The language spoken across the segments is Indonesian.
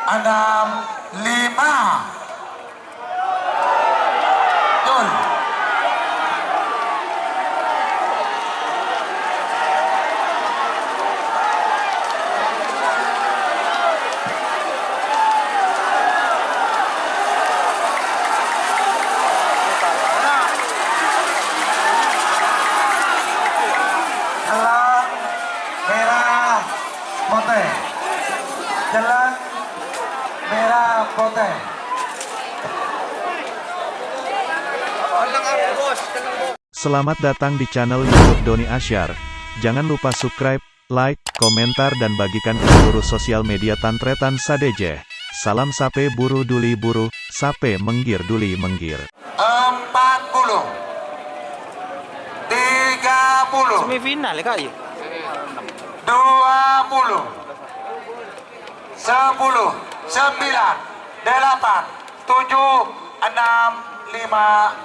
65. Betul. Jalan merah putih. Jalan merah putih. Selamat datang di channel YouTube Doni Asyar. Jangan lupa subscribe, like, komentar dan bagikan ke seluruh sosial media Tantretan Sadejeh. Salam sape buru duli buru, sape menggir duli menggir. 40. 30. Semifinal ya kak ya? 20. 10. 9. 8. 7. 6. 5.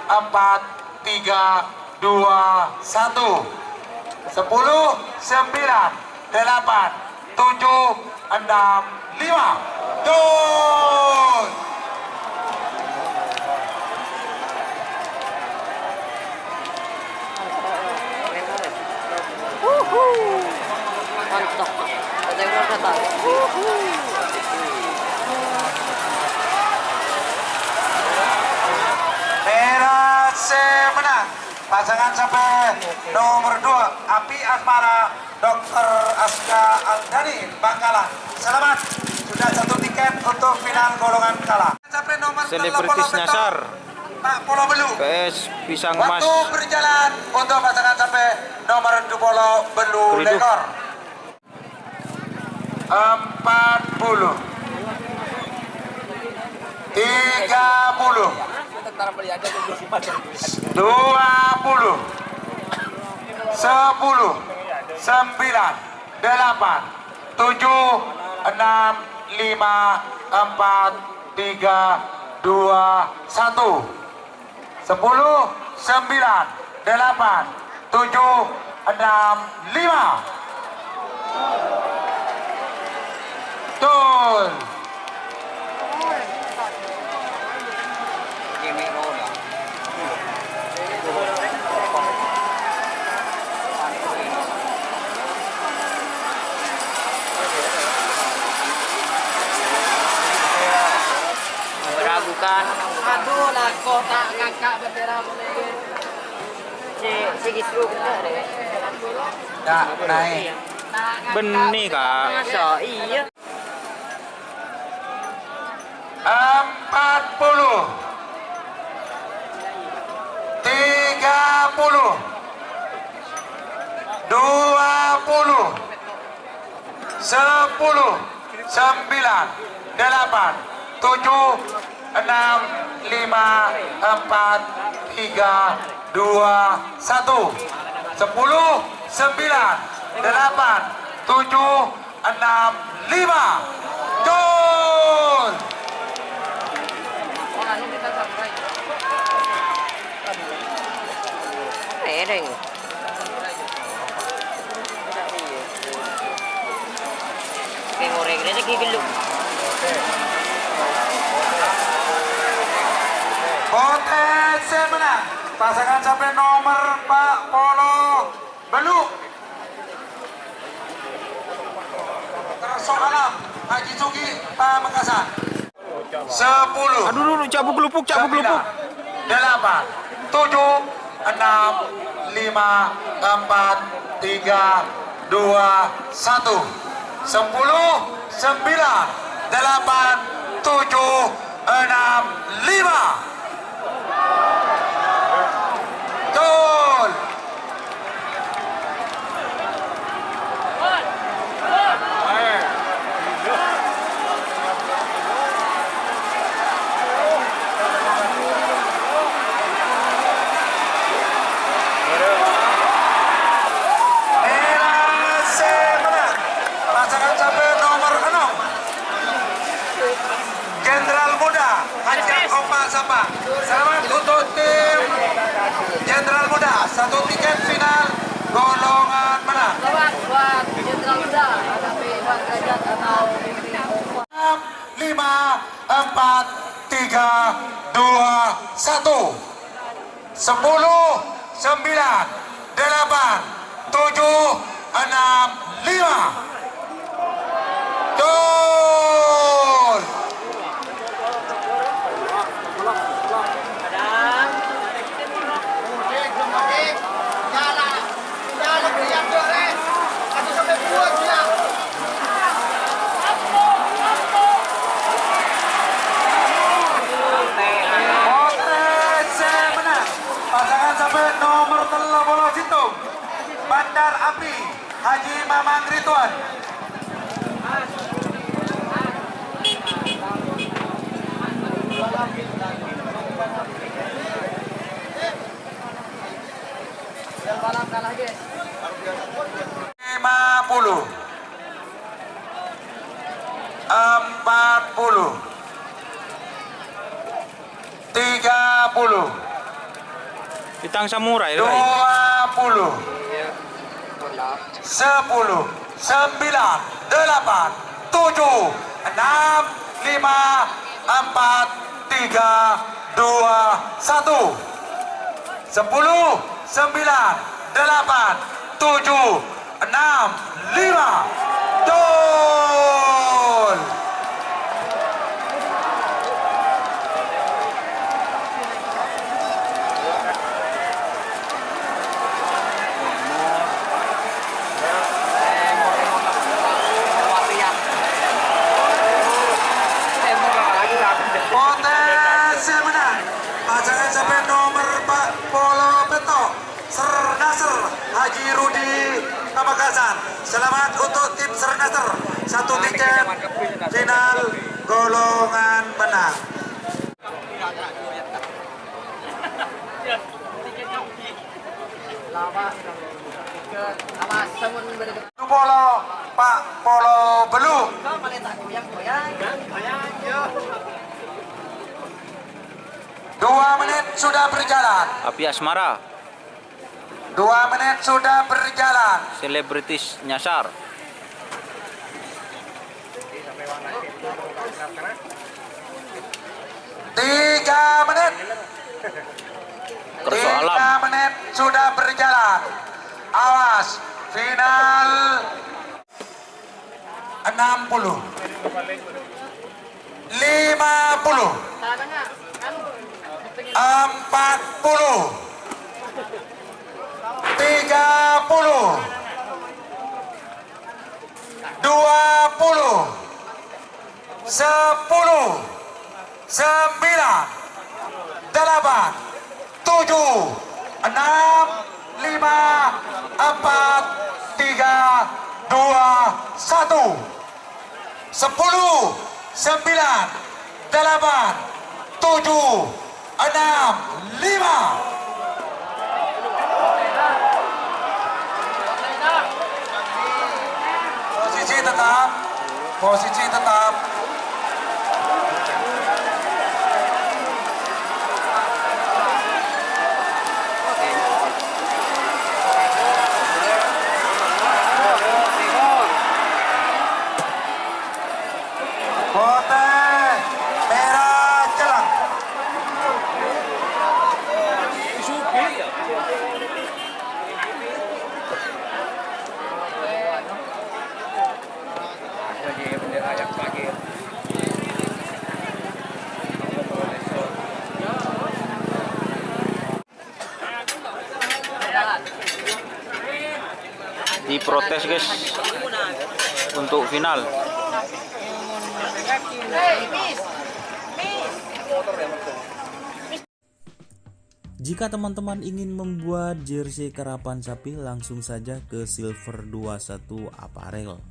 4. 3. 2. 1. 10. 9. 8. 7. 6. 5. Gol! Mantap. Ada yang kata. Merah menang. Pasangan sampai nomor 2 Api Asmara Dr. Aska Aldani Bangkalan. Selamat, sudah satu tiket untuk final golongan kalah. Sampai nomor Selebritis Nasar Pak Polo Belu. PS Pisang Mas. Waktu berjalan untuk pasangan sampai nomor 2 Polo Belu Keriduh. Lekor. 40. 30. 20. 10. 9. 8. 7. 6. 5. 4. 3. 2. 1. 10. 9. 8. 7. 6. 5. Betul. Meragukan. Aduh lah kota kakak bendera boleh. Si gitu bener deh. Ya, naik. Benih kak. Masa iya. 40. 30. 20. 10. 9. 8. 7. 6. 5. 4. 3. 2. 1. 10. 9. 8. 7. 6. 5. Gol! Mereng. Kayak ngoreng ini gigiluk. Potensi menang. Pasangan sampai nomor Pak Polo Belu. Terso Alam Haji Sugi Pamekasan. 10. Aduh dulu cabuk lupuk. 8. 7. 6. 5. 4. 3. 2. 1. 10. 9. 8. 7. 6. 5. Gol! Pasangan sampai nomor 6 Jenderal Muda Hajat Opa Sapa. Selamat untuk tim Jenderal Muda, satu tiket final golongan menang. Selamat buat Jenderal Muda. Hadapi Bang Derajat atau 5. 4, 3, 2, 1. 10, 9, 8, 7, 6, 5. Gol! Pasangan sampai nomor 13 Situng Bandar Api Haji Mamang Rituan. Lima puluh 40 30 Bintang samurai 20 Rai. 10 9 8 7 6 5 4 3 2 1. 10 9 8 7 6 5. Gol! Potensi menang pasangan sampai nomor 40 Beto Ser Nasr Haji Rudi Pamekasan. Selamat untuk tim Ser Nasr, 1 tiket final golongan menang. Polo Pak Polo Belum. 2 menit sudah berjalan. Api asmara. 2 menit sudah berjalan. Selebritis nyasar. 3 menit. Kerso 3 alam. menit sudah berjalan. Awas, final 60 50 40 30 20 10 9 8 7 6 5 4 3 2 1. 10 9 8 7 6 5 4 3 2 1. Posisi tetap. Kote merah jelang. Diprotes guys untuk final. Jika teman-teman ingin membuat jersey karapan sapi, langsung saja ke Silver 21 Apparel.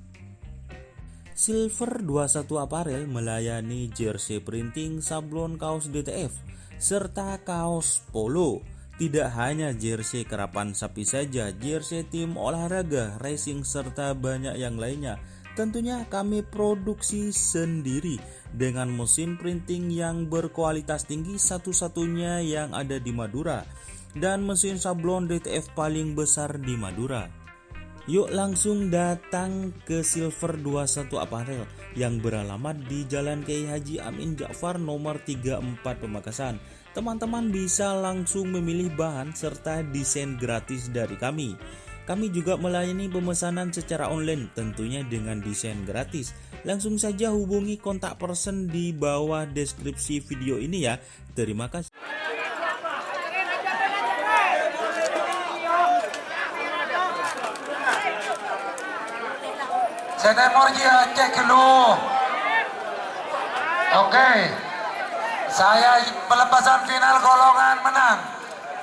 Silver 21 Apparel melayani jersey printing, sablon kaos DTF, serta kaos polo. Tidak hanya jersey karapan sapi saja, jersey tim olahraga, racing, serta banyak yang lainnya. Tentunya kami produksi sendiri dengan mesin printing yang berkualitas tinggi, satu-satunya yang ada di Madura, dan mesin sablon DTF paling besar di Madura. Yuk langsung datang ke Silver 21 Apparel yang beralamat di Jalan Kiai Haji Amin Ja'far nomor 34 Pamekasan. Teman-teman bisa langsung memilih bahan serta desain gratis dari kami. Kami juga melayani pemesanan secara online tentunya dengan desain gratis. Langsung saja hubungi kontak person di bawah deskripsi video ini ya. Terima kasih. Saya mau cek dulu. Oke. Saya pelepasan final golongan menang.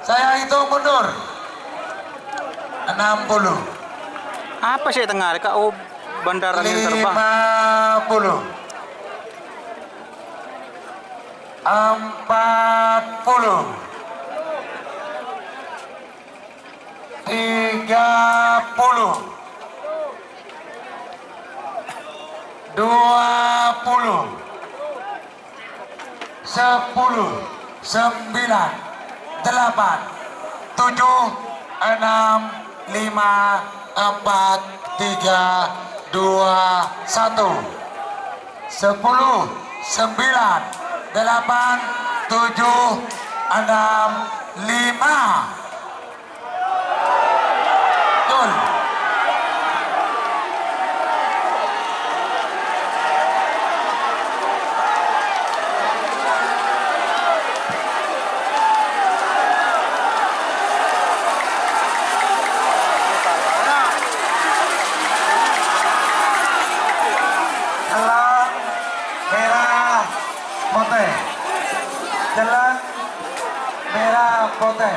Saya hitung mundur. 60. Apa sih tengah? Kau bandara yang terbang. 50. 40. 30. 20, 10, 9, 8, 7, 6, 5, 4, 3, 2, 1, 10, 9, 8, 7, 6, 5. Betul. Jalan merah putih.